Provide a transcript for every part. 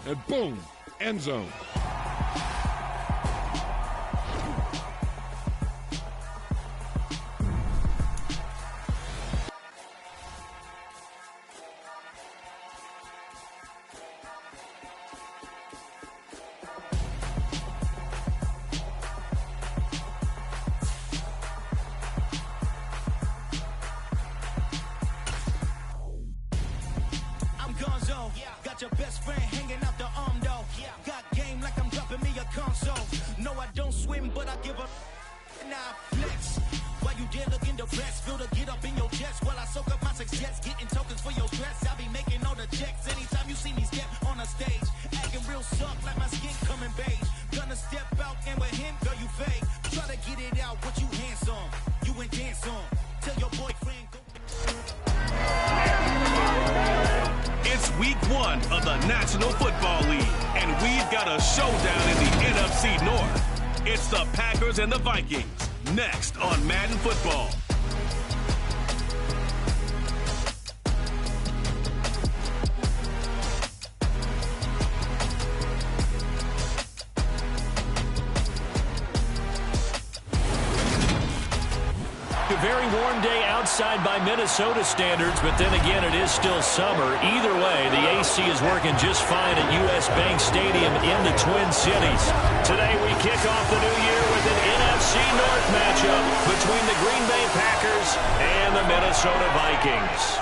and boom, end zone. Got your best friend hanging out the arm though. Got game like I'm dropping me a console. No, I don't swim, but I give a nah flex. While you dare look in the press, feel the get up in your chest while I soak up my success, getting tokens for your stress. I be making all the checks anytime you see me step on a stage, acting real suck like my skin coming beige. Gonna step out and with him, girl, you fake. Try to get it out, what you handsome, you ain't dance on. Tell your boyfriend go. It's week 1 of the National Football League, and we've got a showdown in the NFC North. It's the Packers and the Vikings, next on Madden Football. A very warm day outside by Minnesota standards, but then again, it is still summer. Either way, the AC is working just fine at U.S. Bank Stadium in the Twin Cities. Today, we kick off the new year with an NFC North matchup between the Green Bay Packers and the Minnesota Vikings.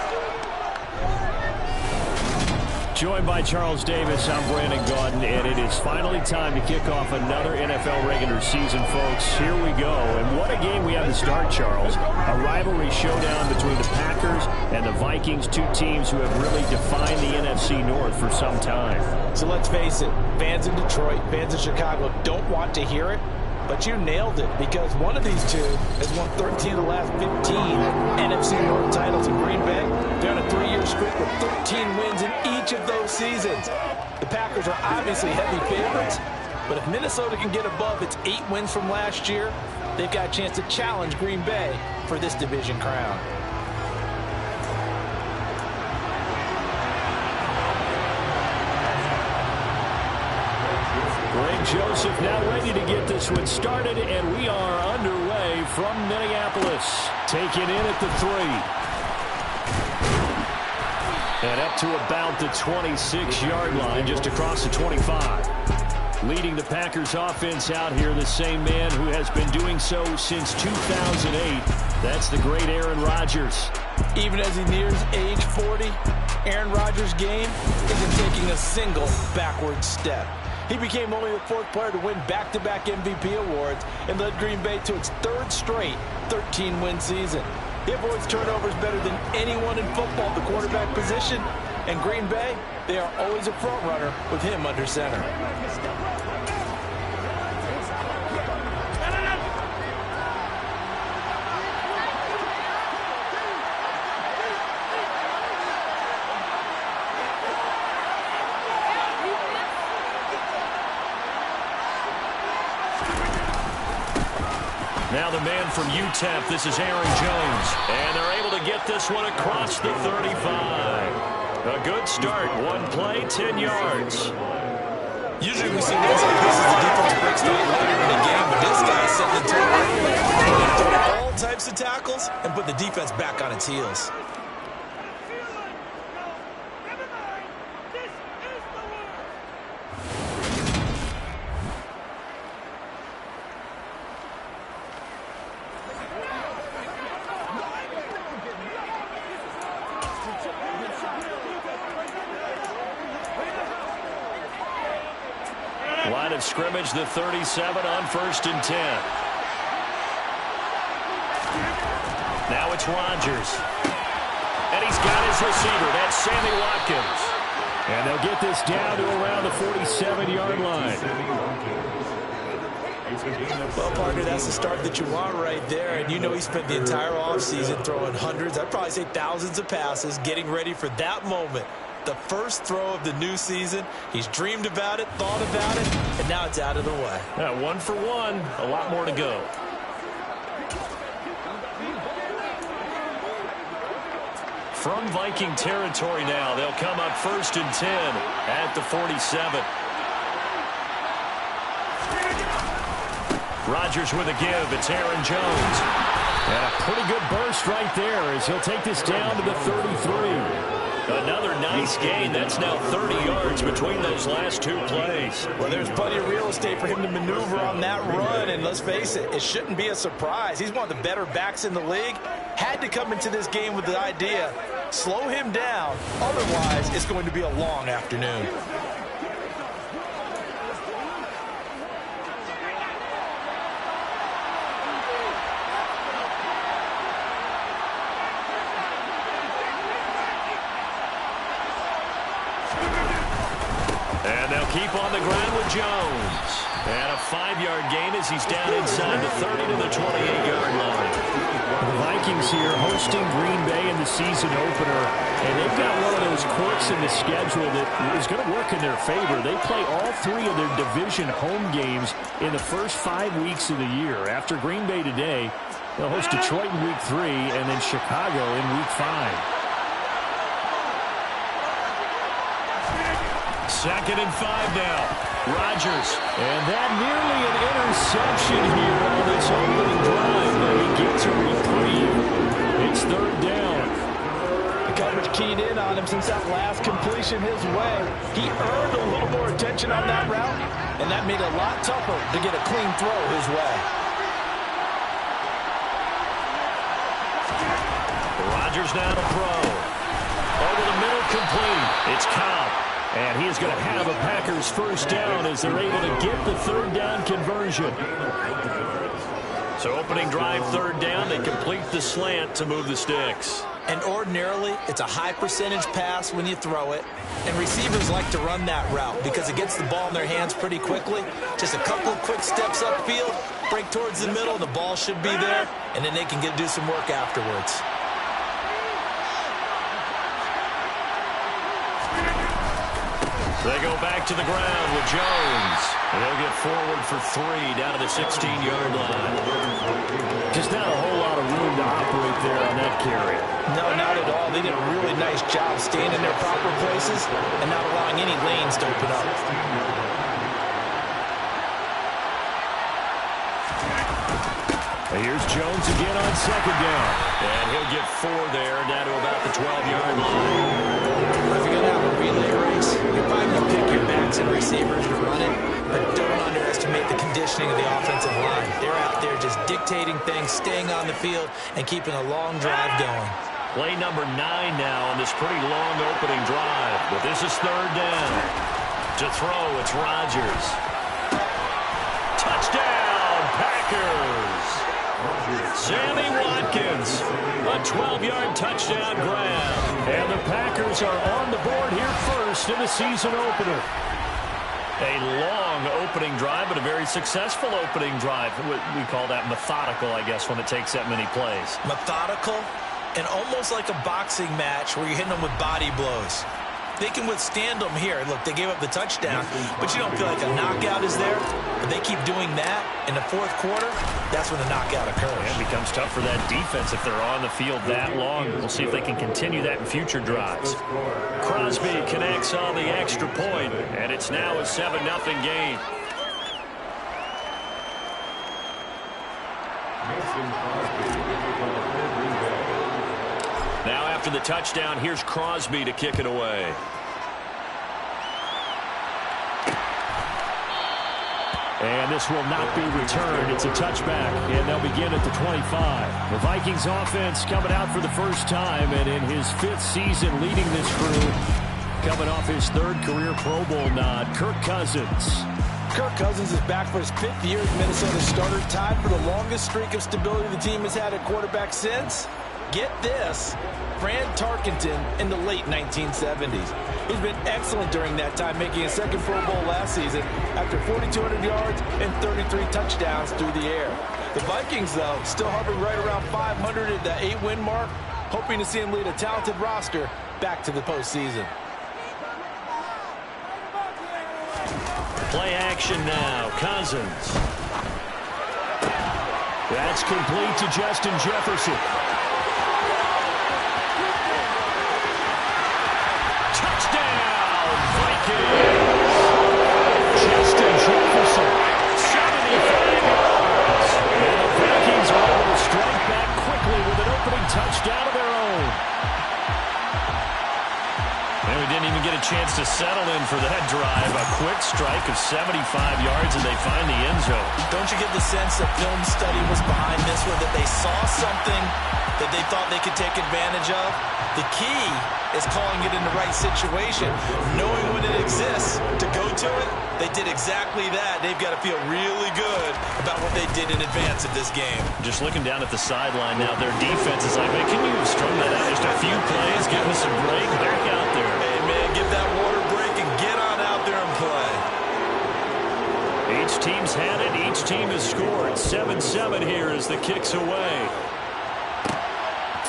Joined by Charles Davis, I'm Brandon Gaudin, and it is finally time to kick off another NFL regular season, folks. Here we go, and what a game we have to start, Charles. A rivalry showdown between the Packers and the Vikings, two teams who have really defined the NFC North for some time. So let's face it, fans in Detroit, fans in Chicago don't want to hear it, but you nailed it, because one of these two has won 13 of the last 15 NFC North titles in Green Bay. They're on a 3-year streak with 13 wins in each of those seasons. The Packers are obviously heavy favorites, but if Minnesota can get above its 8 wins from last year, they've got a chance to challenge Green Bay for this division crown. Greg Joseph now ready to get this one started, and we are underway from Minneapolis. Taken in at the 3. And up to about the 26-yard line, just across the 25. Leading the Packers offense out here, the same man who has been doing so since 2008. That's the great Aaron Rodgers. Even as he nears age 40, Aaron Rodgers' game isn't taking a single backward step. He became only the 4th player to win back-to-back MVP awards and led Green Bay to its 3rd straight 13-win season. He avoids turnovers better than anyone in football at the quarterback position. And Green Bay, they are always a front runner with him under center. Now the man from UTEP, this is Aaron Jones. And they're able to get this one across the 35. A good start. One play, 10 yards. Usually we see runs like this as the defense breaks down later in the game, but this guy is setting the tone early. He throw all types of tackles and put the defense back on its heels. Line of scrimmage, the 37 on 1st and 10. Now it's Rodgers. And he's got his receiver. That's Sammy Watkins. And they'll get this down to around the 47-yard line. Well, partner, that's the start that you want right there. And you know he spent the entire offseason throwing hundreds, I'd probably say thousands of passes, getting ready for that moment. The first throw of the new season. He's dreamed about it, thought about it, and now it's out of the way. Yeah, 1 for 1. A lot more to go. from Viking territory now. They'll come up 1st and 10 at the 47. Rodgers with a give. It's Aaron Jones. And a pretty good burst right there as he'll take this down to the 33. Another nice gain. That's now 30 yards between those last 2 plays. Well, there's plenty of real estate for him to maneuver on that run, and let's face it, it shouldn't be a surprise. He's one of the better backs in the league. Had to come into this game with the idea, slow him down. Otherwise, it's going to be a long afternoon. And they'll keep on the ground with Jones. And a 5-yard gain as he's down inside the 30 to the 28-yard line. The Vikings here hosting Green Bay in the season opener. And they've got one of those quirks in the schedule that is going to work in their favor. They play all 3 of their division home games in the first 5 weeks of the year. After Green Bay today, they'll host Detroit in week 3 and then Chicago in week 5. 2nd and 5 now. Rodgers. And that nearly an interception here on this opening drive. But he gets a reprieve. It's 3rd down. The coverage keyed in on him since that last completion his way. He earned a little more attention on that route, and that made it a lot tougher to get a clean throw his way. Rodgers now to throw. Over the middle, complete. It's Cobb. And he is going to have a Packers first down as they're able to get the 3rd down conversion. So opening drive, 3rd down. They complete the slant to move the sticks. And ordinarily, it's a high percentage pass when you throw it. And receivers like to run that route because it gets the ball in their hands pretty quickly. Just a couple of quick steps upfield, break towards the middle, the ball should be there, and then they can do some work afterwards. They go back to the ground with Jones. And they'll get forward for 3 down to the 16-yard line. Just not a whole lot of room to operate there on that carry. No, not at all. They did a really nice job staying in their proper places and not allowing any lanes to open up. And here's Jones again on 2nd down. And he'll get 4 there down to about the 12-yard line. If you're going to have a relay race, you're probably going to pick your backs and receivers to run it, but don't underestimate the conditioning of the offensive line. They're out there just dictating things, staying on the field, and keeping a long drive going. Play number 9 now on this pretty long opening drive. But this is 3rd down. To throw, it's Rodgers. Touchdown, Packers! Sammy Watkins, a 12-yard touchdown grab. And the Packers are on the board here first in the season opener. A long opening drive, but a very successful opening drive. We call that methodical, I guess, when it takes that many plays. Methodical and almost like a boxing match where you're hitting them with body blows. They can withstand them here. Look, they gave up the touchdown, but you don't feel like a knockout is there. But they keep doing that in the 4th quarter, that's when the knockout occurs. It becomes tough for that defense if they're on the field that long. We'll see if they can continue that in future drives. Crosby connects on the extra point, and it's now a 7-0 game. Now after the touchdown, here's Crosby to kick it away. And this will not be returned. It's a touchback, and they'll begin at the 25. The Vikings offense coming out for the first time, and in his 5th season leading this crew, coming off his 3rd career Pro Bowl nod, Kirk Cousins. Kirk Cousins is back for his 5th year as Minnesota's starter, tied for the longest streak of stability the team has had at quarterback since, get this, Fran Tarkenton in the late 1970s. He's been excellent during that time, making his 2nd Pro Bowl last season after 4,200 yards and 33 touchdowns through the air. The Vikings, though, still hovering right around 500 at the 8-win mark, hoping to see him lead a talented roster back to the postseason. Play action now. Cousins. That's complete to Justin Jefferson. for that drive. A quick strike of 75 yards, and they find the end zone. Don't you get the sense that film study was behind this one, that they saw something that they thought they could take advantage of? The key is calling it in the right situation, knowing when it exists to go to it. They did exactly that. They've got to feel really good about what they did in advance of this game. Just looking down at the sideline now, their defense is like, man, can you strum that out just a few plays, give us a break, back out there. Hey, man, give that water break and get on out there and play. Each team's had it. Each team has scored. 7-7 here as the kick's away.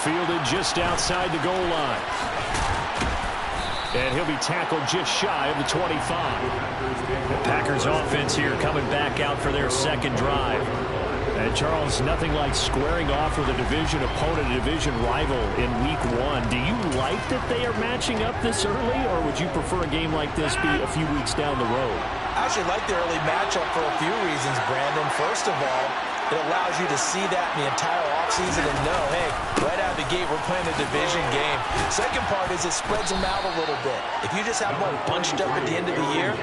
Fielded just outside the goal line. And he'll be tackled just shy of the 25. The Packers offense here coming back out for their second drive. And Charles, nothing like squaring off with a division opponent, a division rival in week 1. Do you like that they are matching up this early, or would you prefer a game like this be a few weeks down the road? I actually like the early matchup for a few reasons, Brandon. First of all, it allows you to see that in the entire offseason and know, hey, right out of the gate, we're playing a division game. Second part is it spreads them out a little bit. If you just have one bunched up at the end of the year,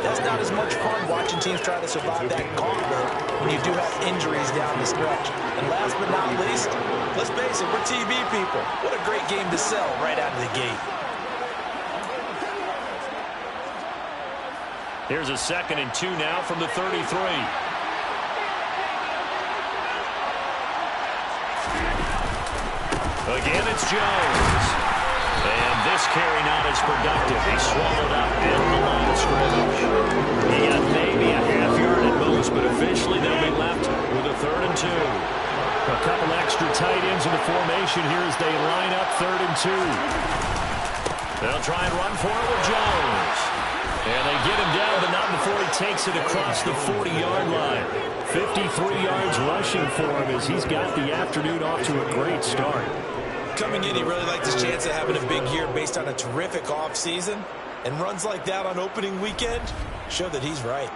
that's not as much fun watching teams try to survive that gauntlet when you do have injuries down the stretch. And last but not least, let's face it, we're TV people. What a great game to sell right out of the gate. Here's a 2nd and 2 now from the 33. Again, it's Jones. And this carry not as productive. He swallowed up in the line of scrimmage. He got maybe a half yard at most, but officially they'll be left with a 3rd and 2. A couple extra tight ends in the formation here as they line up 3rd and 2. They'll try and run for it with Jones. And they get him down, but not before he takes it across the 40-yard line. 53 yards rushing for him as he's got the afternoon off to a great start. Coming in, he really liked his chance of having a big year based on a terrific offseason. And runs like that on opening weekend show that he's right.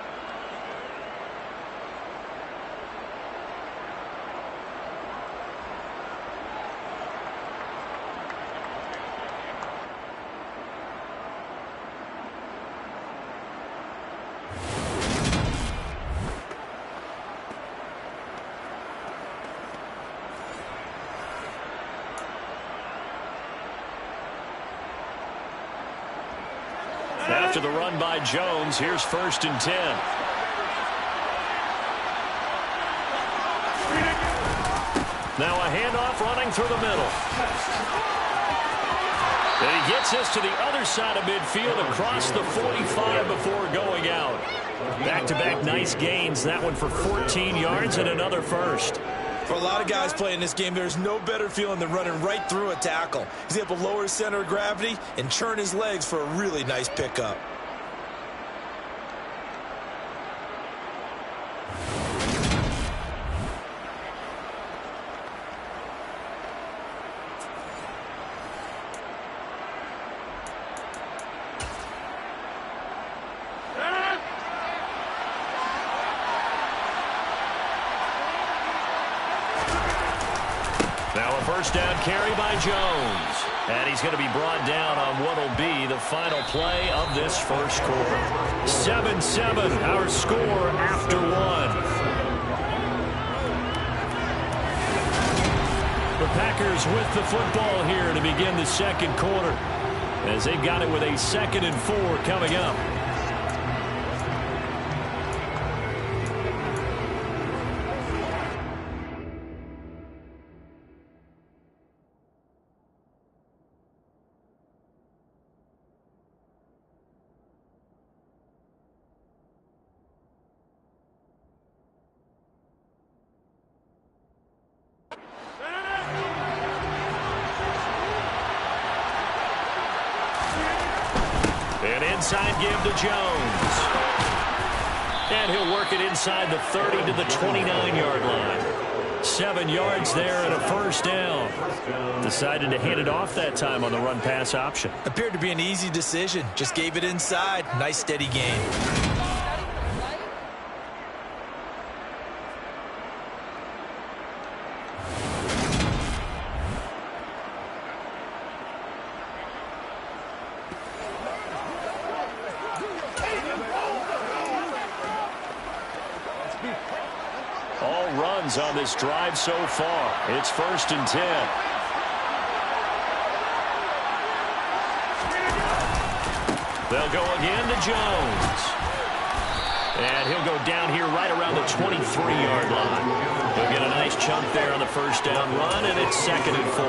After the run by Jones, here's 1st and 10. Now a handoff running through the middle. And he gets this to the other side of midfield across the 45 before going out. Back-to-back nice gains. That one for 14 yards and another first. For a lot of guys playing this game, there's no better feeling than running right through a tackle. He's able to lower his center of gravity and churn his legs for a really nice pickup. Down carry by Jones. And he's going to be brought down on what will be the final play of this first quarter. 7-7, our score after 1. The Packers with the football here to begin the second quarter, as they've got it with a 2nd and 4 coming up. An inside give to Jones. And he'll work it inside the 30 to the 29-yard line. 7 yards there and a first down. Decided to hand it off that time on the run-pass option. Appeared to be an easy decision. Just gave it inside. Nice steady gain. runs on this drive so far. It's 1st and 10. They'll go again to Jones. And he'll go down here right around the 23-yard line. He'll get a nice chunk there on the first down run, and it's 2nd and 4.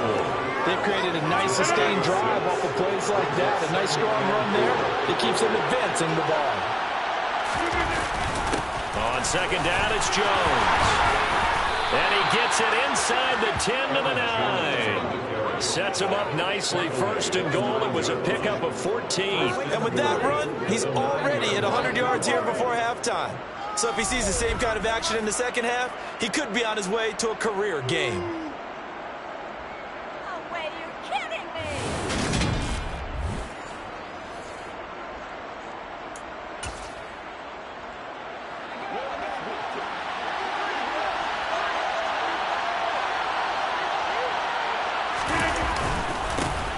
They've created a nice sustained drive off of plays like that. A nice strong run there. It keeps them advancing the ball. On 2nd down, it's Jones. And he gets it inside the 10 to the 9. Sets him up nicely. 1st and goal. It was a pickup of 14. And with that run, he's already at 100 yards here before halftime. So if he sees the same kind of action in the second half, he could be on his way to a career game. Oh, wait, are you kidding me?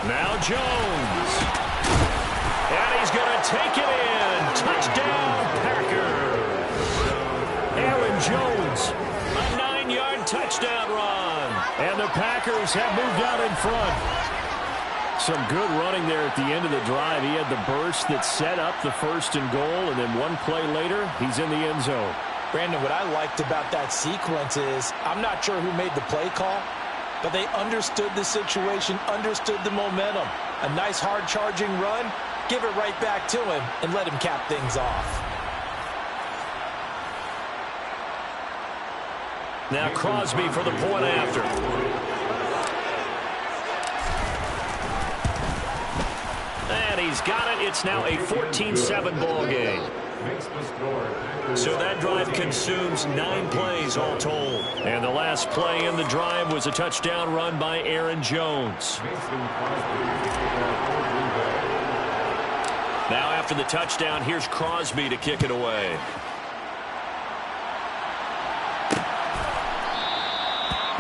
Now Jones. And he's going to take it in. Touchdown, Packers. Aaron Jones, a 9-yard touchdown run. And the Packers have moved out in front. Some good running there at the end of the drive. He had the burst that set up the 1st and goal, and then one play later, he's in the end zone. Brandon, what I liked about that sequence is I'm not sure who made the play call, but they understood the situation, understood the momentum. A nice hard-charging run, give it right back to him, and let him cap things off. Now Crosby for the point after. And he's got it. It's now a 14-7 ball game. So that drive consumes 9 plays all told. And the last play in the drive was a touchdown run by Aaron Jones. Now after the touchdown, here's Crosby to kick it away.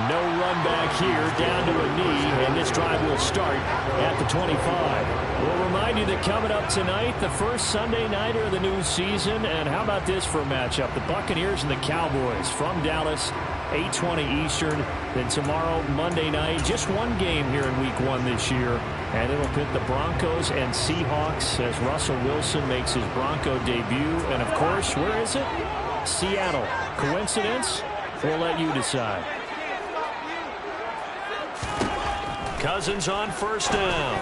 No run back here, down to a knee, and this drive will start at the 25. We'll remind you that coming up tonight, the first Sunday nighter of the new season, and how about this for a matchup? The Buccaneers and the Cowboys from Dallas, 8:20 Eastern. Then tomorrow, Monday night, just one game here in Week 1 this year, and it'll pit the Broncos and Seahawks as Russell Wilson makes his Bronco debut. And, of course, where is it? Seattle. Coincidence? We'll let you decide. Cousins on 1st down.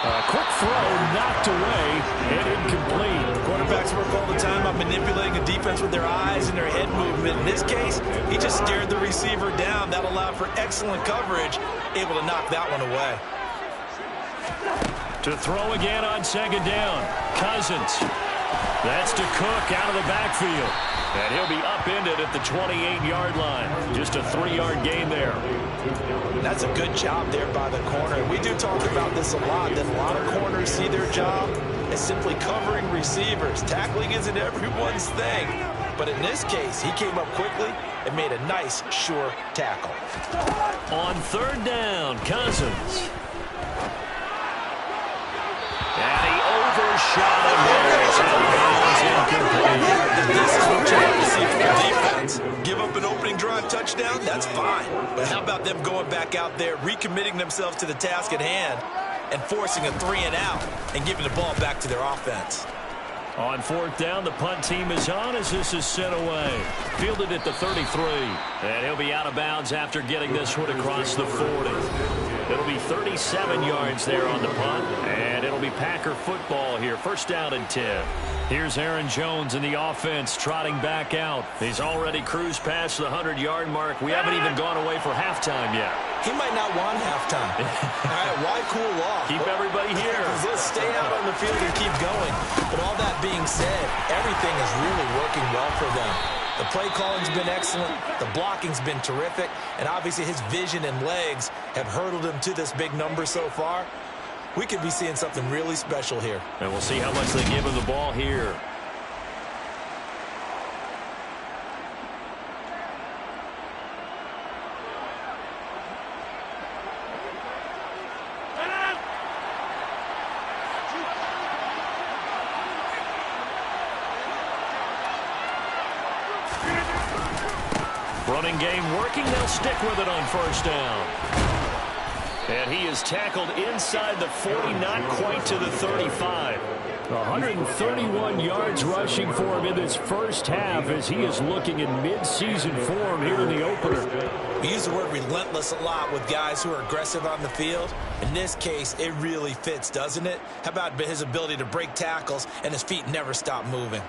A quick throw knocked away and incomplete. Quarterbacks work all the time on manipulating a defense with their eyes and their head movement. In this case, he just stared the receiver down. That allowed for excellent coverage, able to knock that one away. To throw again on 2nd down. Cousins. That's to Cook out of the backfield. And he'll be upended at the 28-yard line. Just a 3-yard gain there. That's a good job there by the corner. We do talk about this a lot, that a lot of corners see their job as simply covering receivers. Tackling isn't everyone's thing. But in this case, he came up quickly and made a nice, sure tackle. On 3rd down, Cousins. And he overshot him there. This is what you want to see from the defense. Give up an opening drive touchdown, that's fine. But how about them going back out there, recommitting themselves to the task at hand, and forcing a 3-and-out and giving the ball back to their offense? On 4th down, the punt team is on as this is sent away. Fielded at the 33. And he'll be out of bounds after getting this one across the 40. It'll be 37 yards there on the punt. And it'll be Packer football here. 1st down and 10. Here's Aaron Jones in the offense trotting back out. He's already cruised past the 100-yard mark. We haven't even gone away for halftime yet. He might not want halftime. All right, why cool off? Keep everybody here. Let's stay out on the field and keep going. But all that being said, everything is really working well for them. The play calling's been excellent. The blocking's been terrific. And obviously his vision and legs have hurdled him to this big number so far. We could be seeing something really special here. And we'll see how much they give him the ball here. Running game working. They'll stick with it on first down. And he is tackled inside the 40, not quite to the 35. 131 yards rushing for him in this first half as he is looking in mid-season form here in the opener. We use the word relentless a lot with guys who are aggressive on the field. In this case, it really fits, doesn't it? How about his ability to break tackles and his feet never stop moving?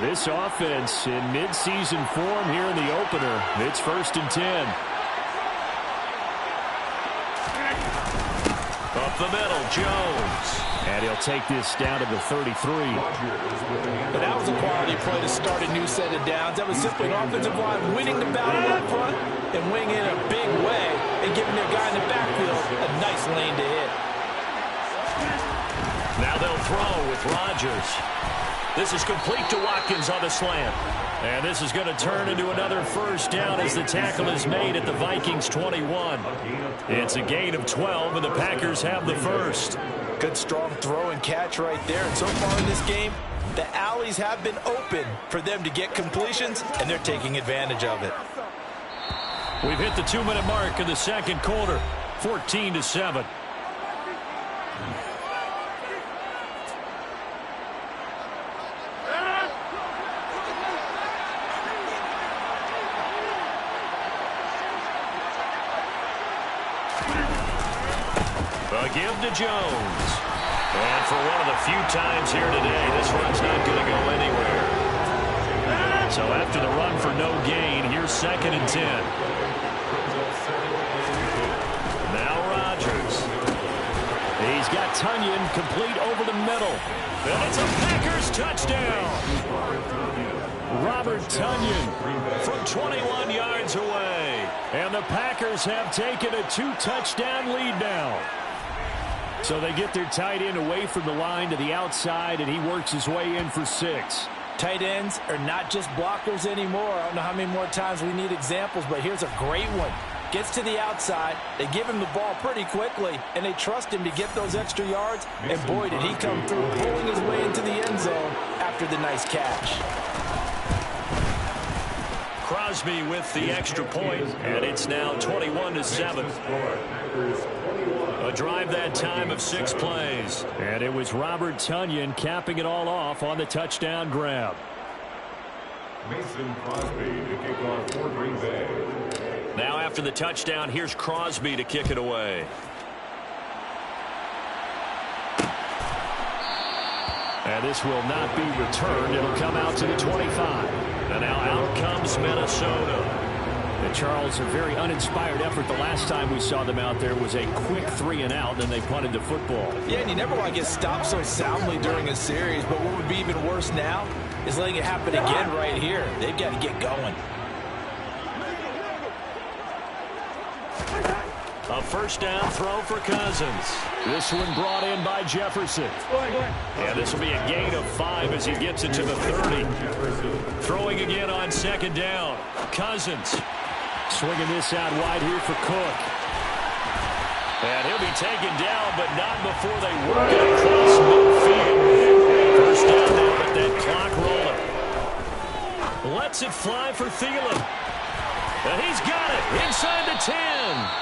This offense in mid-season form here in the opener. It's 1st and 10. Up the middle, Jones. And he'll take this down to the 33. But that was a quality play to start a new set of downs. That was simply an offensive line winning the battle up front and winning in a big way and giving their guy in the backfield a nice lane to hit. Now they'll throw with Rodgers. This is complete to Watkins on the slant. And this is going to turn into another first down as the tackle is made at the Vikings 21. It's a gain of 12, and the Packers have the first. Good strong throw and catch right there. And so far in this game, the alleys have been open for them to get completions, and they're taking advantage of it. We've hit the 2-minute mark in the second quarter, 14-7. A give to Jones. And for one of the few times here today, this run's not going to go anywhere. So after the run for no gain, here's 2nd and 10. Now Rodgers. He's got Tunyon complete over the middle. And it's a Packers touchdown. Robert Tunyon from 21 yards away. And the Packers have taken a 2-touchdown lead now. So they get their tight end away from the line to the outside, and he works his way in for 6. Tight ends are not just blockers anymore. I don't know how many more times we need examples, but here's a great one. Gets to the outside, they give him the ball pretty quickly, and they trust him to get those extra yards, and boy, did he come through, pulling his way into the end zone after the nice catch. Crosby with the extra point, and it's now 21-7. A drive that time of 6 plays. And it was Robert Tunyon capping it all off on the touchdown grab. Mason Crosby to kick off for Green Bay. Now after the touchdown, here's Crosby to kick it away. And this will not be returned. It'll come out to the 25. And now out comes Minnesota. And Charles, a very uninspired effort. The last time we saw them out there was a quick 3-and-out, then they punted the football. Yeah, and you never want to get stopped so soundly during a series, but what would be even worse now is letting it happen again right here. They've got to get going. A first down throw for Cousins. This one brought in by Jefferson. And this will be a gain of 5 as he gets it to the 30. Throwing again on 2nd down. Cousins. Swinging this out wide here for Cook. And he'll be taken down, but not before they work it across midfield. First down now with that clock rolling. Lets it fly for Thielen. And he's got it inside the 10.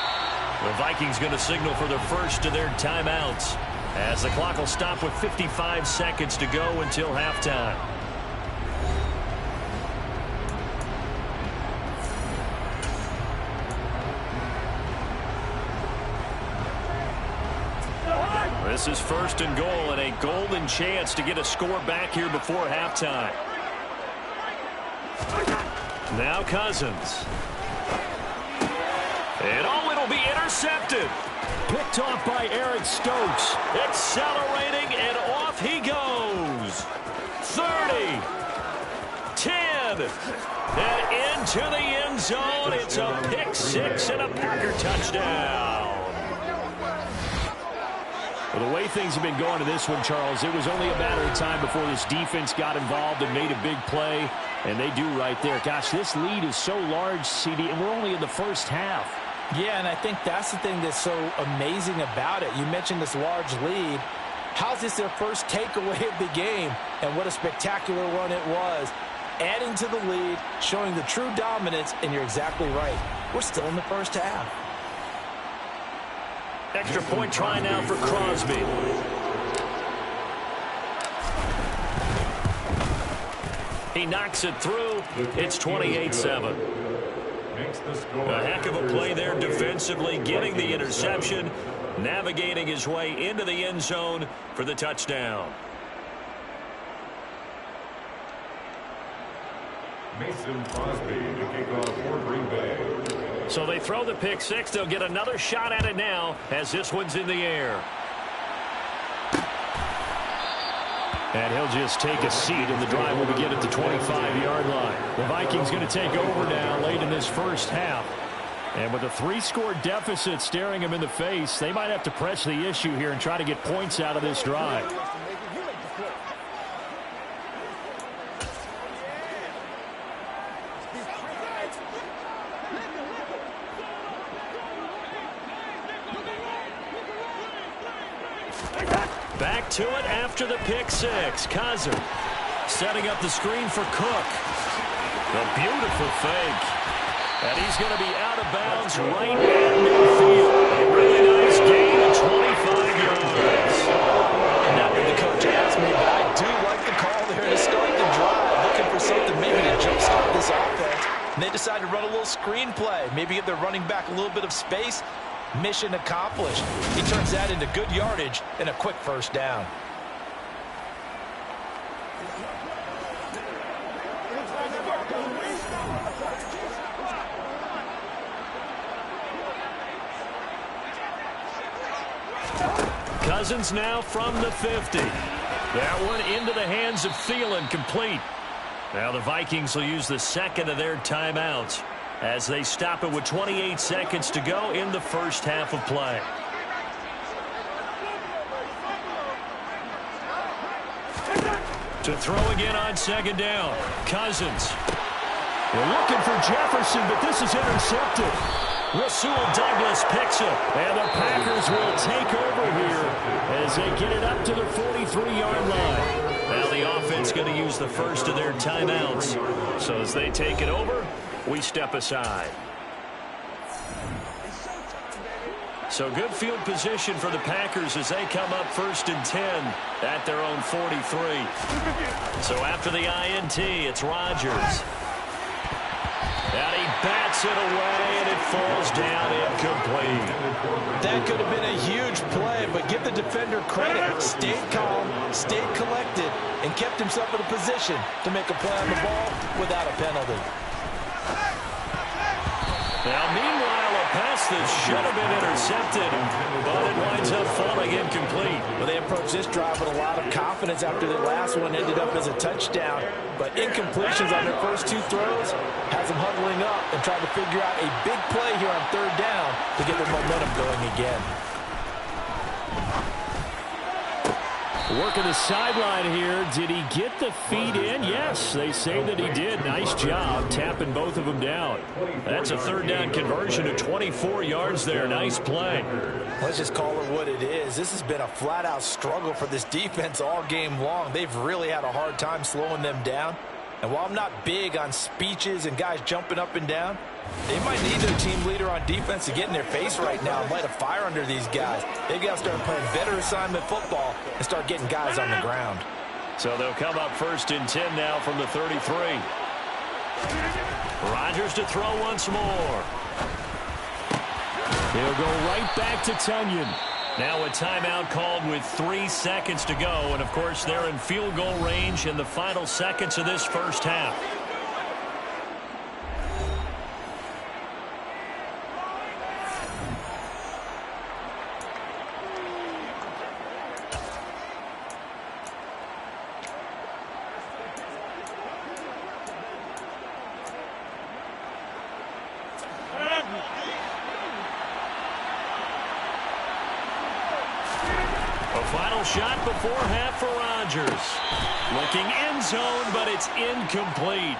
The Vikings going to signal for the first of their timeouts as the clock will stop with 55 seconds to go until halftime. This is 1st and goal, and a golden chance to get a score back here before halftime. Now Cousins. And it'll be intercepted. Picked off by Eric Stokes. Accelerating, and off he goes. 30. 10. And into the end zone. It's a pick 6 and a Packer touchdown. Well, the way things have been going to this one, Charles, it was only a matter of time before this defense got involved and made a big play, and they do right there. Gosh, this lead is so large, CD, and we're only in the first half. Yeah, and I think that's the thing that's so amazing about it. You mentioned this large lead. How's this their first takeaway of the game? And what a spectacular run it was. Adding to the lead, showing the true dominance, and you're exactly right. We're still in the first half. Extra point try now for Crosby. He knocks it through. It's 28-7. A heck of a play there defensively, getting the interception, navigating his way into the end zone for the touchdown. Mason Crosby to kick off for Green Bay. So they throw the pick six. They'll get another shot at it now as this one's in the air. And he'll just take a seat, and the drive will begin at the 25-yard line. The Vikings going to take over now late in this first half. And with a 3-score deficit staring them in the face, they might have to press the issue here and try to get points out of this drive. Back to it after the pick six. Cousins setting up the screen for Cook. A beautiful fake. And he's going to be out of bounds right at midfield. A really nice gain of 25 yards. And not that the coach asked me, but I do like the call there to start the drive. Looking for something maybe to jumpstart this offense. And they decided to run a little screen play. Maybe give their running back a little bit of space. Mission accomplished. He turns that into good yardage and a quick first down. Cousins now from the 50. That one into the hands of Thielen, complete. Now the Vikings will use the second of their timeouts as they stop it with 28 seconds to go in the first half of play. To throw again on second down. Cousins. They're looking for Jefferson, but this is intercepted. Rasul Douglas picks it, and the Packers will take over here as they get it up to the 43-yard line. Now the offense going to use the first of their timeouts. So as they take it over, we step aside. So good field position for the Packers as they come up 1st and 10 at their own 43. So after the INT, it's Rodgers. And he bats it away, and it falls down incomplete. That could have been a huge play, but give the defender credit. Stayed calm, stayed collected, and kept himself in a position to make a play on the ball without a penalty. Now, meanwhile, a pass that should have been intercepted, but it winds up falling incomplete. Well, they approached this drive with a lot of confidence after their last one ended up as a touchdown. But incompletions on their first 2 throws has them huddling up and trying to figure out a big play here on 3rd down to get their momentum going again. Working the sideline here. Did he get the feet in? Yes, they say that he did. Nice job tapping both of them down. That's a 3rd down conversion of 24 yards there. Nice play. Let's just call it what it is. This has been a flat-out struggle for this defense all game long. They've really had a hard time slowing them down. And while I'm not big on speeches and guys jumping up and down, they might need their team leader on defense to get in their face right now and light a fire under these guys. They've got to start playing better assignment football and start getting guys on the ground. So they'll come up 1st and 10 now from the 33. Rodgers to throw once more. He'll go right back to Tunyon. Now a timeout called with 3 seconds to go. And, of course, they're in field goal range in the final seconds of this first half. A final shot before half for Rodgers. Looking end zone, but it's incomplete.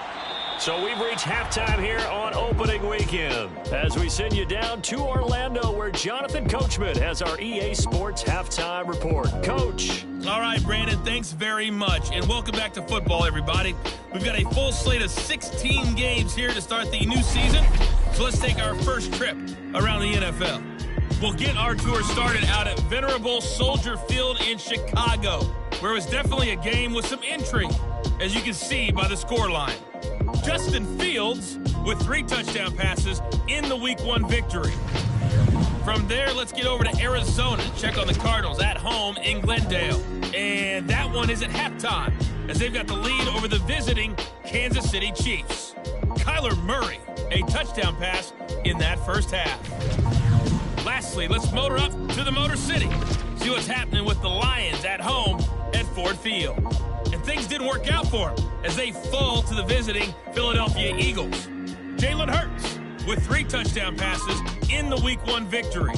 So we've reached halftime here on opening weekend as we send you down to Orlando where Jonathan Coachman has our EA Sports halftime report. Coach. All right, Brandon, thanks very much. And welcome back to football, everybody. We've got a full slate of 16 games here to start the new season. So let's take our first trip around the NFL. We'll get our tour started out at venerable Soldier Field in Chicago, where it was definitely a game with some intrigue, as you can see by the scoreline. Justin Fields with 3 touchdown passes in the Week 1 victory. From there, let's get over to Arizona and check on the Cardinals at home in Glendale. And that one is at halftime, as they've got the lead over the visiting Kansas City Chiefs. Kyler Murray, a touchdown pass in that first half. Lastly, let's motor up to the Motor City. See what's happening with the Lions at home at Ford Field. And things didn't work out for them as they fall to the visiting Philadelphia Eagles. Jalen Hurts with 3 touchdown passes in the Week 1 victory.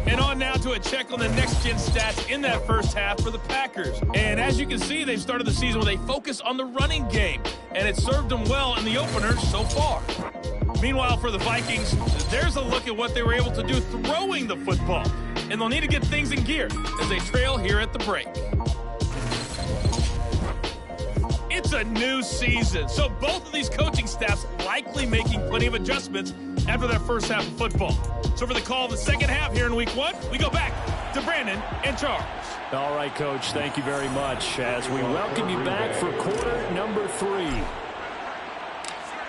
And on now to a check on the next-gen stats in that first half for the Packers. And as you can see, they've started the season with a focus on the running game, and it served them well in the opener so far. Meanwhile, for the Vikings, there's a look at what they were able to do throwing the football. And they'll need to get things in gear as they trail here at the break. It's a new season, so both of these coaching staffs likely making plenty of adjustments after their first half of football. So for the call of the second half here in Week 1, we go back to Brandon and Charles. All right, Coach, thank you very much as we welcome you back for quarter number 3.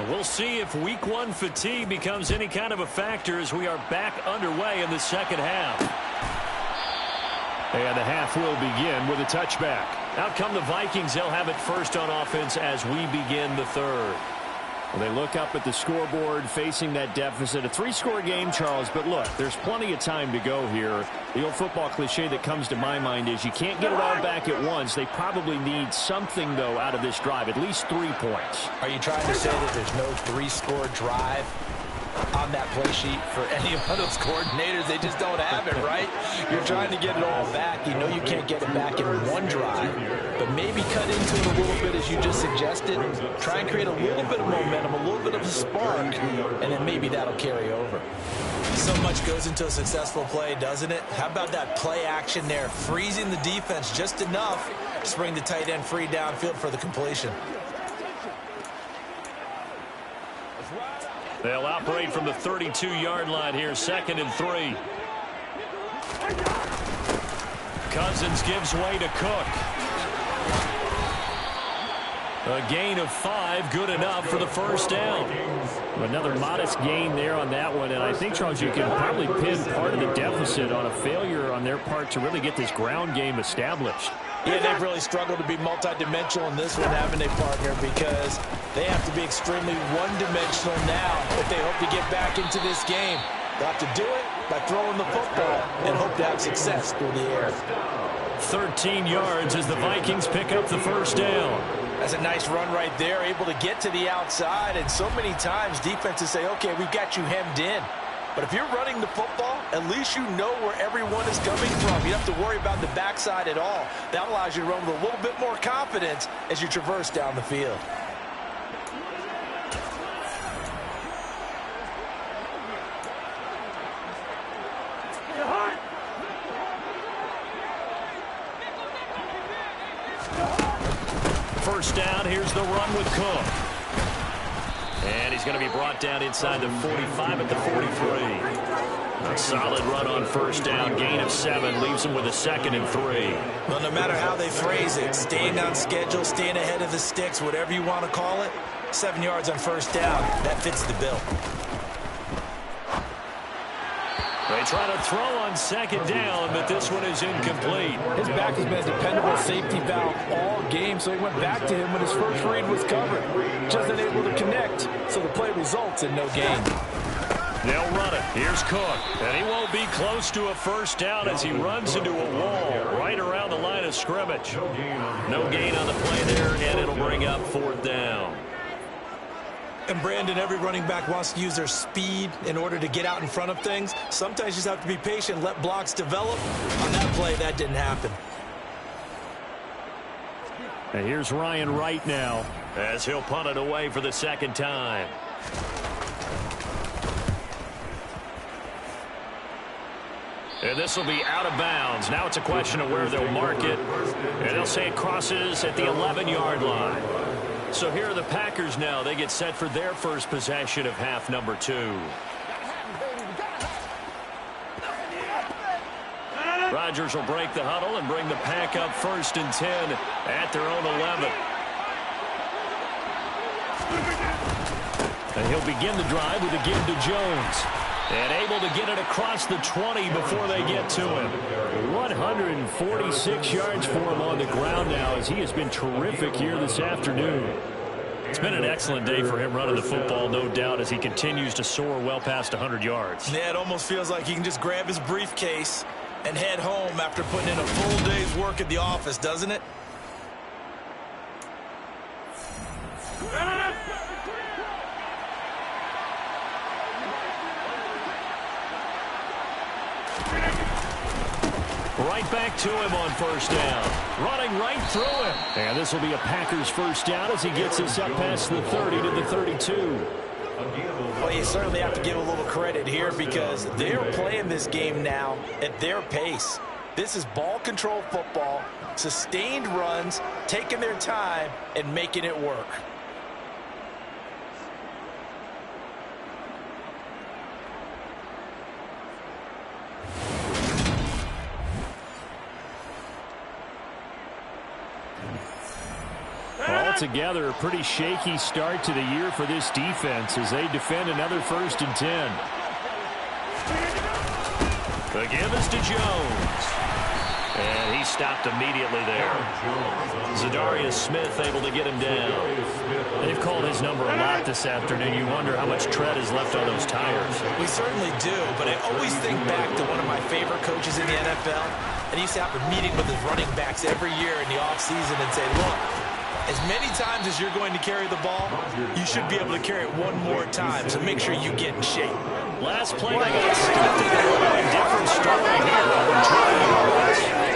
We'll see if Week 1 fatigue becomes any kind of a factor as we are back underway in the second half. And the half will begin with a touchback. Out come the Vikings. They'll have it first on offense as we begin the third. Well, they look up at the scoreboard facing that deficit. A 3-score game, Charles, but look, there's plenty of time to go here. The old football cliche that comes to my mind is you can't get it all back at once. They probably need something, though, out of this drive, at least 3 points. Are you trying to say that there's no 3-score drive on that play sheet for any of those coordinators? They just don't have it, right? You're trying to get it all back. You know you can't get it back in one drive, but maybe cut into it a little bit as you just suggested. Try and create a little bit of momentum, a little bit of a spark, and then maybe that'll carry over. So much goes into a successful play, doesn't it? How about that play action there, freezing the defense just enough to bring the tight end free downfield for the completion. They'll operate from the 32-yard line here, 2nd and 3. Cousins gives way to Cook. A gain of 5, good enough for the first down. Another modest gain there on that one, and I think, Charles, you can probably pin part of the deficit on a failure on their part to really get this ground game established. Yeah, they've really struggled to be multidimensional in this one, haven't they, partner? Because they have to be extremely one-dimensional now if they hope to get back into this game. They'll have to do it by throwing the football and hope to have success through the air. 13 yards as the Vikings pick up the first down. That's a nice run right there, able to get to the outside. And so many times defenses say, okay, we've got you hemmed in. But if you're running the football, at least you know where everyone is coming from. You don't have to worry about the backside at all. That allows you to run with a little bit more confidence as you traverse down the field. First down, here's the run with Cook. And he's going to be brought down inside the 45 at the 43. A solid run on first down, gain of 7, leaves him with a 2nd and 3. Well, no matter how they phrase it, staying on schedule, staying ahead of the sticks, whatever you want to call it, 7 yards on first down, that fits the bill. They try to throw on 2nd down, but this one is incomplete. His back has been a dependable safety valve all game, so he went back to him when his first read was covered. Just unable to connect, so the play results in no gain. They'll run it. Here's Cook, and he won't be close to a first down as he runs into a wall right around the line of scrimmage. No gain on the play there, and it'll bring up 4th down. And Brandon, every running back wants to use their speed in order to get out in front of things. Sometimes you just have to be patient, let blocks develop. On that play, that didn't happen. And here's Ryan Wright now, as he'll punt it away for the second time. And this will be out of bounds. Now it's a question of where they'll mark it. And they'll say it crosses at the 11-yard line. So here are the Packers now. They get set for their first possession of half number 2. Rodgers will break the huddle and bring the Pack up 1st and 10 at their own 11. And he'll begin the drive with a give to Jones. And able to get it across the 20 before they get to him. 146 yards for him on the ground now, as he has been terrific here this afternoon. It's been an excellent day for him running the football, no doubt, as he continues to soar well past 100 yards. Yeah, it almost feels like he can just grab his briefcase and head home after putting in a full day's work at the office, doesn't it? Right back to him on 1st down. Running right through him. And this will be a Packers 1st down as he gets us up past the 30 to the 32. Well, you certainly have to give a little credit here because they're playing this game now at their pace. This is ball control football, sustained runs, taking their time, and making it work. Altogether, a pretty shaky start to the year for this defense as they defend another 1st and 10. The give is to Jones. And he stopped immediately there. Zadarius Smith able to get him down. They've called his number a lot this afternoon. You wonder how much tread is left on those tires. We certainly do, but I always think back to one of my favorite coaches in the NFL. And he used to have a meeting with his running backs every year in the offseason and say, look, as many times as you're going to carry the ball, you should be able to carry it one more time, so make sure you get in shape. Last play, they got stuffed in a different story here.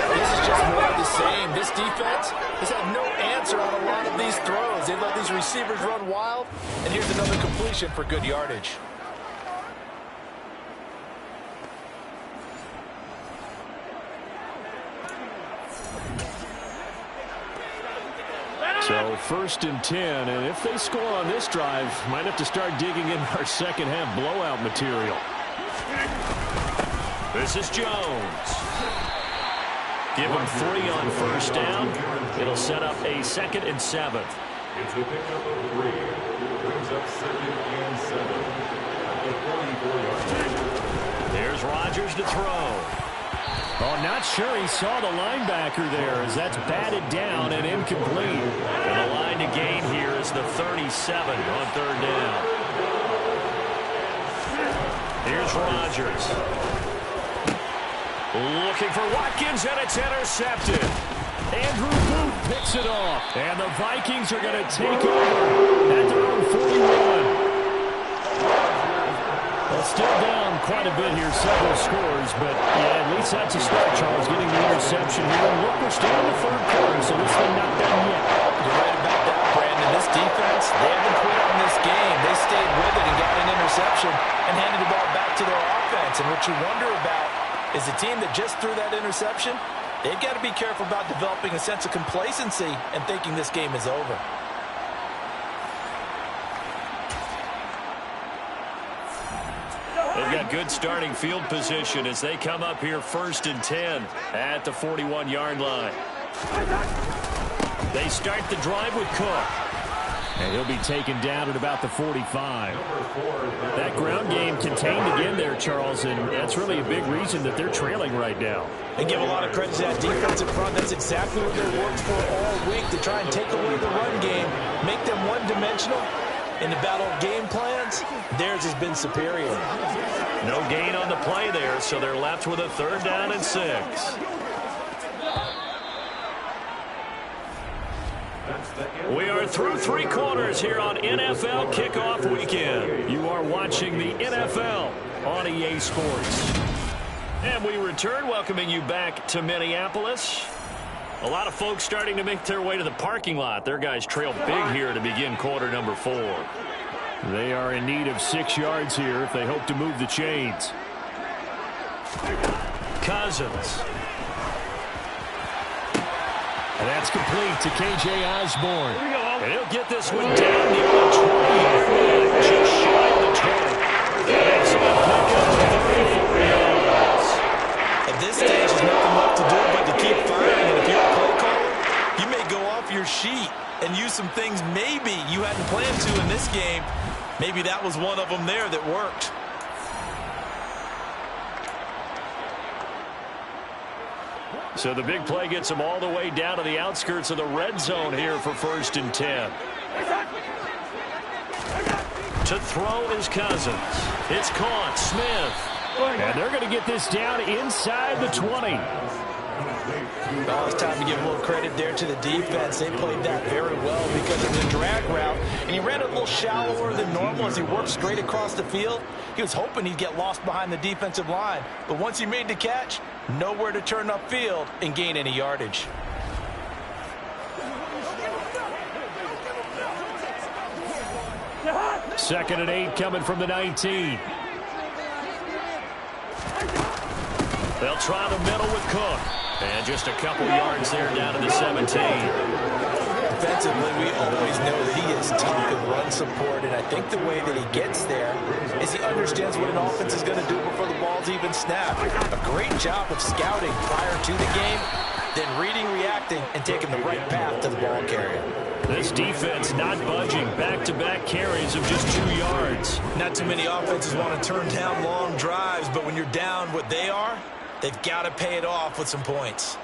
This is just more of the same. This defense has had no answer on a lot of these throws. They let these receivers run wild, and here's another completion for good yardage. So 1st and 10, and if they score on this drive, might have to start digging in our second half blowout material. This is Jones. Give him 3 on 1st down. It'll set up a 2nd and 7. It's a pickup of 3. Brings up 2nd and 7 at the 44-yard line. There's Rodgers to throw. Oh, not sure he saw the linebacker there as that's batted down and incomplete. And the line to gain here is the 37 on 3rd down. Here's Rodgers. Looking for Watkins, and it's intercepted. Andrew Booth picks it off. And the Vikings are going to take over at their own 41. Well, still down quite a bit here, several scores, but yeah, at least that's a start, Charles, getting the interception here. And look, we're still in the 3rd quarter, so this thing not done yet. You're right about that, Brandon. This defense, they haven't quit on this game. They stayed with it and got an interception and handed the ball back to their offense. And what you wonder about is the team that just threw that interception, they've got to be careful about developing a sense of complacency and thinking this game is over. They've got good starting field position as they come up here 1st and 10 at the 41-yard line. They start the drive with Cook. And he'll be taken down at about the 45. That ground game contained again there, Charles, and that's really a big reason that they're trailing right now. And give a lot of credit to that defensive front. That's exactly what they worked for all week, to try and take away the run game, make them one-dimensional. In the battle of game plans, theirs has been superior. No gain on the play there, so they're left with a 3rd down and 6. That's the end We are through 3 quarters here on NFL Kickoff Weekend. You are watching the NFL on EA Sports. And we return, welcoming you back to Minneapolis. A lot of folks starting to make their way to the parking lot. Their guys trail big here to begin quarter number 4. They are in need of 6 yards here if they hope to move the chains. Cousins. And that's complete to K.J. Osborne. And he'll get this one down near the 20. Just shy of the 20. That's a pickup of 34 yards. At this stage, there's nothing left to do but to keep firing. And if you're a play caller, you may go off your sheet and use some things maybe you hadn't planned to in this game. Maybe that was one of them there that worked. So the big play gets them all the way down to the outskirts of the red zone here for 1st and 10. To throw is Cousins. It's caught. Smith. And they're going to get this down inside the 20. Well, it's time to give a little credit there to the defense. They played that very well because it was a drag route, and he ran a little shallower than normal as he worked straight across the field. He was hoping he'd get lost behind the defensive line, but once he made the catch, nowhere to turn upfield and gain any yardage. Second and 8 coming from the 19. They'll try the middle with Cook. And just a couple yards there down to the 17. Defensively, we always know that he is tough in run support, and I think the way that he gets there is he understands what an offense is going to do before the ball's even snapped. A great job of scouting prior to the game, then reading, reacting, and taking the right path to the ball carrier. This defense not budging. Back-to-back carries of just 2 yards. Not too many offenses want to turn down long drives, but when you're down what they are, they've got to pay it off with some points.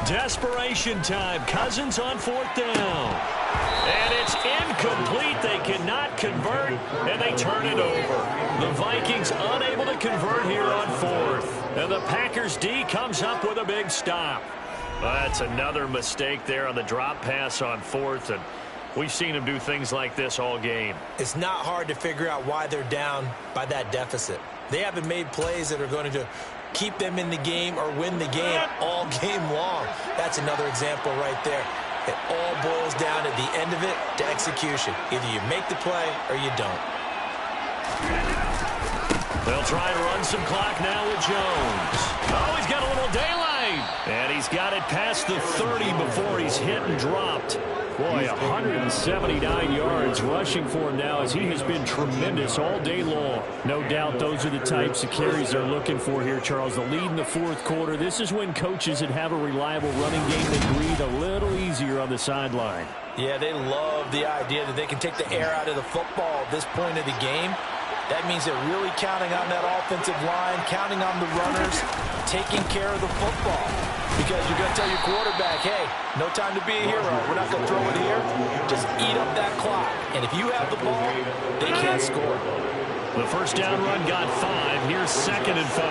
Desperation time. Cousins on 4th down. And it's incomplete. They cannot convert, and they turn it over. The Vikings unable to convert here on 4th. And the Packers D comes up with a big stop. That's another mistake there on the drop pass on 4th, and we've seen them do things like this all game. It's not hard to figure out why they're down by that deficit. They haven't made plays that are going to keep them in the game or win the game all game long. That's another example right there. It all boils down at the end of it to execution. Either you make the play or you don't. They'll try to run some clock now with Jones. Oh, he's got a little daylight. And he's got it past the 30 before he's hit and dropped. Boy, 179 yards rushing for him now as he has been tremendous all day long. No doubt those are the types of carries they're looking for here, Charles. The lead in the 4th quarter. This is when coaches that have a reliable running game, they breathe a little easier on the sideline. Yeah, they love the idea that they can take the air out of the football at this point of the game. That means they're really counting on that offensive line, counting on the runners, taking care of the football. Because you're going to tell your quarterback, hey, no time to be a hero. We're not going to throw it here. Just eat up that clock. And if you have the ball, they can't score. The first down run got 5. Here's 2nd and 5.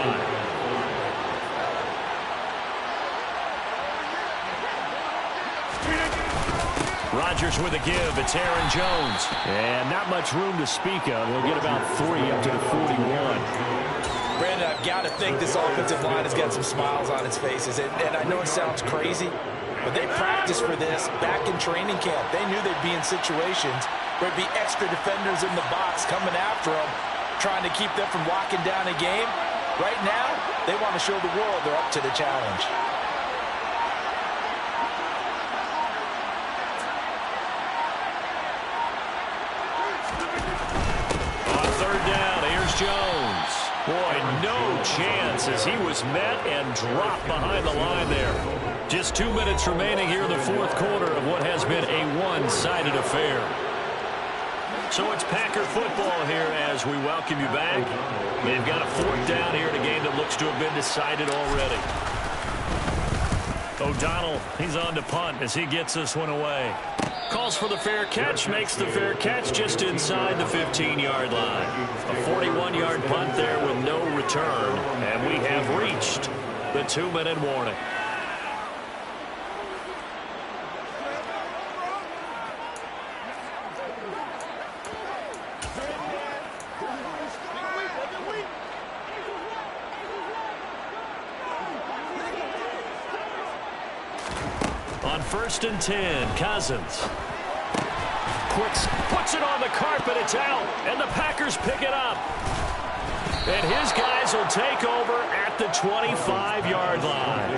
Rodgers with a give. It's Aaron Jones. And not much room to speak of. He'll get about 3 up to the 41. Brandon, I've got to think this offensive line has got some smiles on its faces. And I know it sounds crazy, but they practiced for this back in training camp. They knew they'd be in situations where there'd be extra defenders in the box coming after them, trying to keep them from locking down a game. Right now, they want to show the world they're up to the challenge. Jones. Boy, no chance as he was met and dropped behind the line there. Just 2 minutes remaining here in the 4th quarter of what has been a one-sided affair. So it's Packer football here as we welcome you back. They've got a 4th down here in a game that looks to have been decided already. O'Donnell, he's on to punt as he gets this one away. Calls for the fair catch, makes the fair catch just inside the 15-yard line. A 41-yard punt there with no return, and we have reached the 2-minute warning. On 1st and 10, Cousins. Quicks, puts it on the carpet, it's out, and the Packers pick it up. And his guys will take over at the 25-yard line.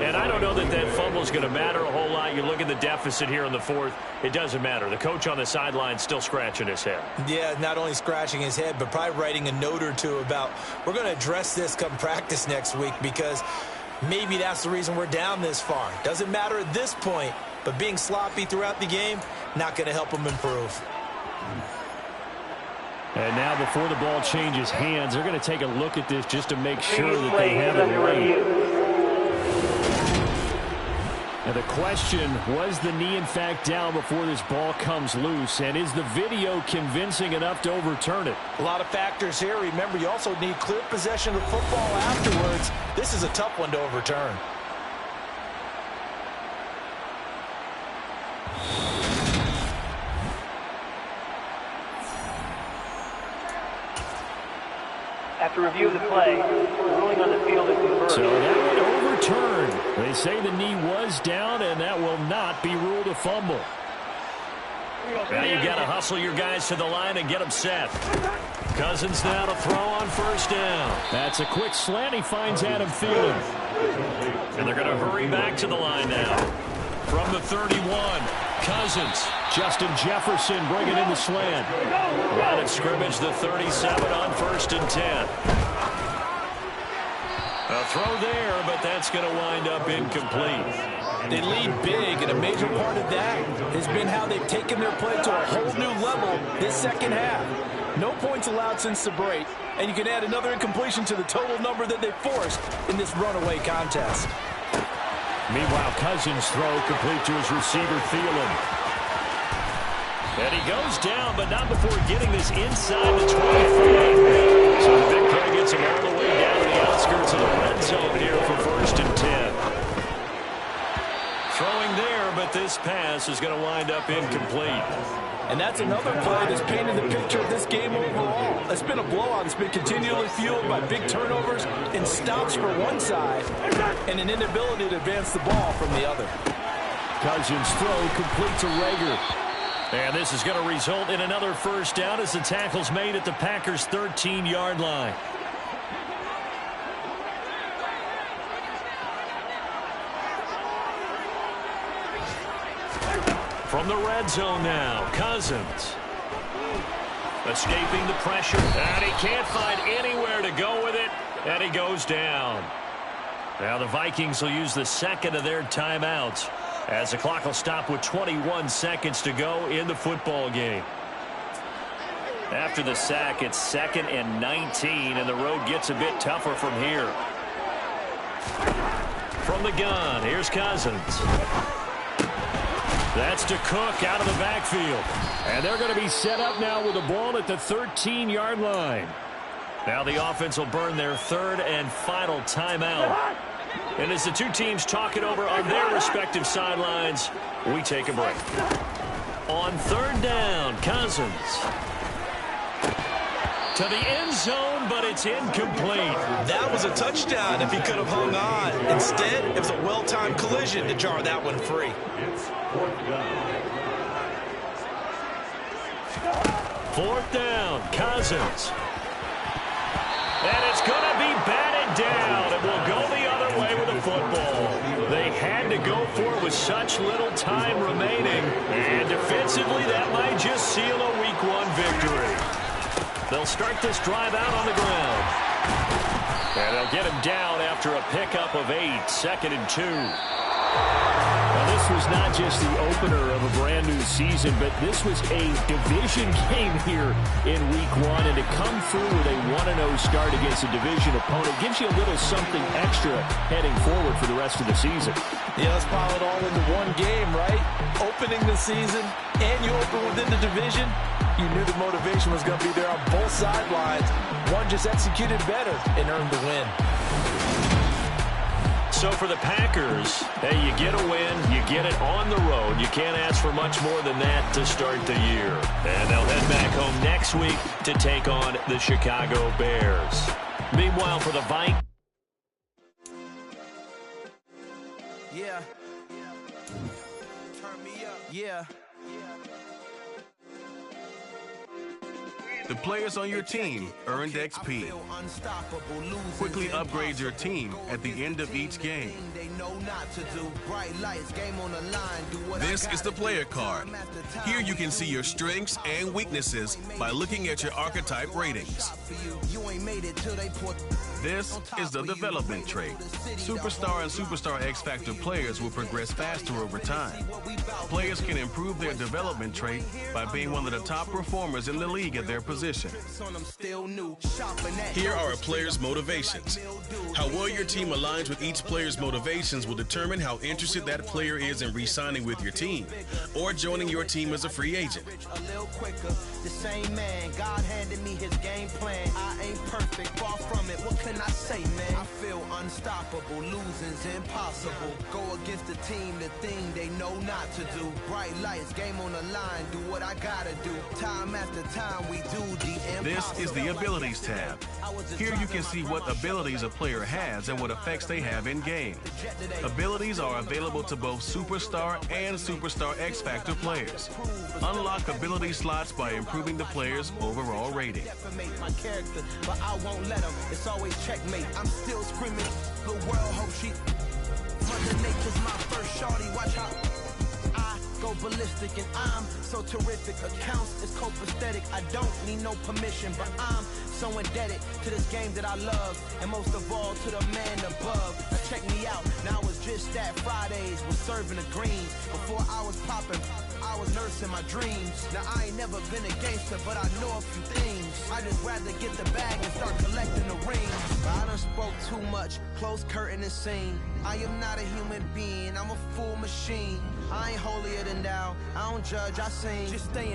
And I don't know that that fumble is going to matter a whole lot. You look at the deficit here in the 4th, it doesn't matter. The coach on the sideline still scratching his head. Yeah, not only scratching his head, but probably writing a note or two about, we're going to address this come practice next week, because maybe that's the reason we're down this far. Doesn't matter at this point, but being sloppy throughout the game, not going to help them improve. And now before the ball changes hands, they're going to take a look at this just to make sure that they have it right. And the question, was the knee in fact down before this ball comes loose? And is the video convincing enough to overturn it? A lot of factors here. Remember, you also need clear possession of football afterwards. This is a tough one to overturn. After review of the play, the ruling on the field is reversed. So that one overturned. They say the knee was down, and that will not be ruled a fumble. Now you've got to hustle your guys to the line and get them set. Cousins now to throw on 1st down. That's a quick slant. He finds Adam Thielen. And they're going to hurry back to the line now. From the 31, Cousins. Justin Jefferson bringing in the slant. Line of scrimmage, the 37 on 1st and 10. A throw there, but that's going to wind up incomplete. They lead big, and a major part of that has been how they've taken their play to a whole new level this second half. No points allowed since the break, and you can add another incompletion to the total number that they forced in this runaway contest. Meanwhile, Cousins' throw complete to his receiver, Thielen. And he goes down, but not before getting this inside the 25. So the big play gets him all the way down to the outskirts of the red zone here for 1st and 10. Throwing there, but this pass is going to wind up incomplete. And that's another play that's painted the picture of this game overall. It's been a blowout. It's been continually fueled by big turnovers and stops for one side and an inability to advance the ball from the other. Cousins' throw complete to Rager. And this is going to result in another 1st down as the tackle's made at the Packers' 13-yard line. From the red zone now, Cousins. Escaping the pressure, and he can't find anywhere to go with it, and he goes down. Now the Vikings will use the 2nd of their timeouts, as the clock will stop with 21 seconds to go in the football game. After the sack, it's 2nd and 19, and the road gets a bit tougher from here. From the gun, here's Cousins. That's to Cook out of the backfield. And they're going to be set up now with the ball at the 13-yard line. Now the offense will burn their 3rd and final timeout. And as the two teams talk it over on their respective sidelines, we take a break. On 3rd down, Cousins. To the end zone, but it's incomplete. That was a touchdown if he could have hung on. Instead, it was a well-timed collision to jar that one free. It's 4th down. 4th down, Cousins. And it's going to be batted down. It will go the other way with the football. They had to go for it with such little time remaining. And defensively, that might just seal a Week 1 victory. They'll start this drive out on the ground. And they'll get him down after a pickup of 8, 2nd and 2. Now, this was not just the opener of a brand new season, but this was a division game here in Week 1. And to come through with a 1-0 start against a division opponent gives you a little something extra heading forward for the rest of the season. Yeah, let's pile it all into one game, right? Opening the season, and you open within the division. You knew the motivation was going to be there on both sidelines. One just executed better and earned the win. So for the Packers, hey, you get a win, you get it on the road. You can't ask for much more than that to start the year. And they'll head back home next week to take on the Chicago Bears. Meanwhile, for the Vikings. Yeah. Turn me up. Yeah. The players on your team earned XP. Quickly upgrade your team at the end of each game. This is the player card. Here you can see your strengths and weaknesses by looking at your archetype ratings. This is the development trait. Superstar and Superstar X Factor players will progress faster over time. Players can improve their development trait by being one of the top performers in the league at their position. Here are a player's motivations. How well your team aligns with each player's motivations will determine how interested that player is in re-signing with your team or joining your team as a free agent. The same man, God handed me his game plan. I ain't perfect, far from it. What can I say, man? I feel unstoppable, losing's impossible. Go against the team, the thing they know not to do. Bright lights, game on the line, do what I gotta do. Time after time, we do the impossible. This is the Abilities tab. Here you can see what abilities a player has and what effects they have in game. Abilities are available to both Superstar and Superstar X Factor players. Unlock ability slots by improving the player's overall rating. My character, but I won't let him. It's always checkmate. I'm still screaming. The world hope she. Mother Nature's my first shorty. Watch how I go ballistic, and I'm so terrific. Accounts is copacetic. I don't need no permission, but I'm so indebted to this game that I love, and most of all to the man above. Now check me out. Now it's just that Fridays was serving the greens. Before I was popping, I was nursing my dreams. Now I ain't never been a gangster, but I know a few things. I just rather get the bag and start collecting the rings. I done spoke too much, close curtain and scene. I am not a human being, I'm a full machine. I ain't holier than thou, I don't judge, I sing. Just staying